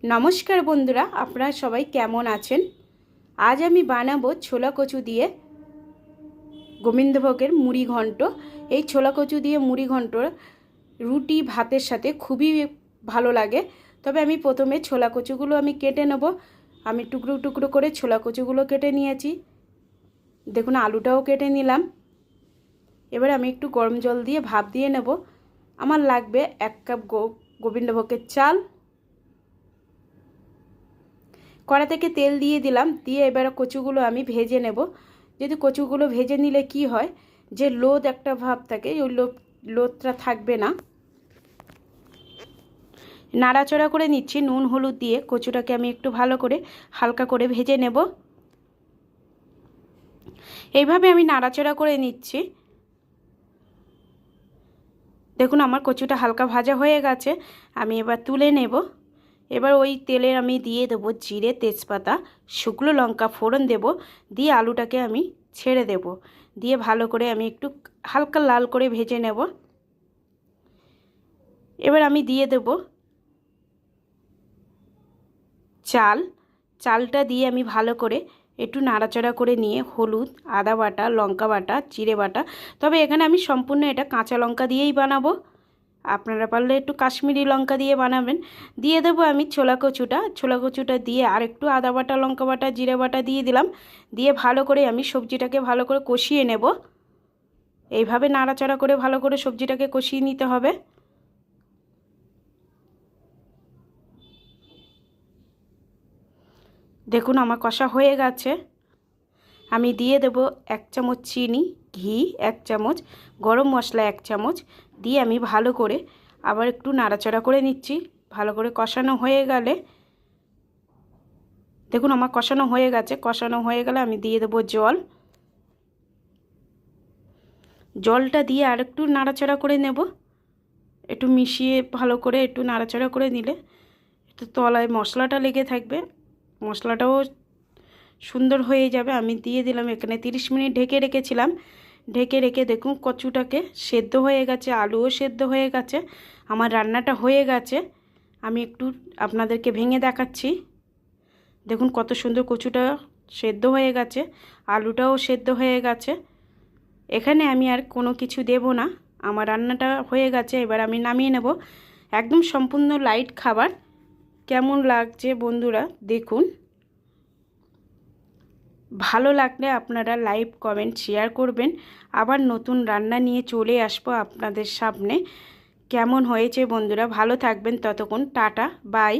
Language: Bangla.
নমস্কার বন্ধুরা, আপনারা সবাই কেমন আছেন? আজ আমি বানাবো ছোলা কচু দিয়ে গোবিন্দভোগের মুড়ি ঘন্ট। এই ছোলা কচু দিয়ে মুড়ি ঘন্ট রুটি ভাতের সাথে খুবই ভালো লাগে। তবে আমি প্রথমে ছোলা কচুগুলো আমি কেটে নেব। আমি টুকরো টুকরো করে ছোলা কচুগুলো কেটে নিয়েছি। দেখুন, আলুটাও কেটে নিলাম। এবার আমি একটু গরম জল দিয়ে ভাপ দিয়ে নেব। আমার লাগবে 1 কাপ গোবিন্দভোগের চাল। কড়া থেকে তেল দিয়ে দিলাম, দিয়ে এবার কচুগুলো আমি ভেজে নেব। যদি কচুগুলো ভেজে নিলে কি হয়, যে লোদ একটা ভাব থাকে, ওই লোদটা থাকবে না। নাড়াচাড়া করে নিচ্ছি নুন হলুদ দিয়ে। কচুটাকে আমি একটু ভালো করে হালকা করে ভেজে নেব। এইভাবে আমি নাড়াচাড়া করে নিচ্ছি। দেখুন, আমার কচুটা হালকা ভাজা হয়ে গেছে। আমি এবার তুলে নেব। এবার ওই তেলে আমি দিয়ে দেবো জিরে, তেজপাতা, শুকনো লঙ্কা ফোড়ন দেব। দিয়ে আলুটাকে আমি ছেড়ে দেব। দিয়ে ভালো করে আমি একটু হালকা লাল করে ভেজে নেব। এবার আমি দিয়ে দেব চালটা দিয়ে আমি ভালো করে একটু নাড়াচাড়া করে নিয়ে হলুদ, আদা বাটা, লঙ্কা বাটা, জিরে বাটা, তবে এখানে আমি সম্পূর্ণ এটা কাঁচা লঙ্কা দিয়েই বানাবো। আপনারা পারলে একটু কাশ্মীরি লঙ্কা দিয়ে বানাবেন। দিয়ে দেবো আমি ছোলা কচুটা দিয়ে আর একটু আদা বাটা, লঙ্কা বাটা, জিরে বাটা দিয়ে দিলাম। দিয়ে ভালো করে আমি সবজিটাকে ভালো করে কষিয়ে নেব। এইভাবে নাড়াচাড়া করে ভালো করে সবজিটাকে কষিয়ে নিতে হবে। দেখুন, আমার কষা হয়ে গেছে। আমি দিয়ে দেব 1 চামচ চিনি, ঘি 1 চামচ, গরম মশলা 1 চামচ দিয়ে আমি ভালো করে আবার একটু নাড়াচাড়া করে নিচ্ছি। ভালো করে কষানো হয়ে গেলে, দেখুন আমার কষানো হয়ে গেছে। কষানো হয়ে গেলে আমি দিয়ে দেব জলটা দিয়ে আর একটু নাড়াচাড়া করে নেব। একটু মিশিয়ে ভালো করে একটু নাড়াচাড়া করে নিলে একটু তলায় মশলাটা লেগে থাকবে, মশলাটাও সুন্দর হয়ে যাবে। আমি দিয়ে দিলাম এখানে 30 মিনিট ঢেকে রেখেছিলাম। ঢেকে রেখে দেখুন কচুটাকে সেদ্ধ হয়ে গেছে, আলুও সেদ্ধ হয়ে গেছে, আমার রান্নাটা হয়ে গেছে। আমি একটু আপনাদেরকে ভেঙে দেখাচ্ছি। দেখুন কত সুন্দর কচুটা সেদ্ধ হয়ে গেছে, আলুটাও সেদ্ধ হয়ে গেছে। এখানে আমি আর কোনো কিছু দেব না, আমার রান্নাটা হয়ে গেছে। এবার আমি নামিয়ে নেব। একদম সম্পূর্ণ লাইট খাবার। কেমন লাগছে বন্ধুরা দেখুন। ভালো লাগলে আপনারা লাইক, কমেন্ট, শেয়ার করবেন। আবার নতুন রান্না নিয়ে চলে আসবো আপনাদের সামনে। কেমন হয়েছে বন্ধুরা, ভালো থাকবেন। ততক্ষণ টাটা, বাই।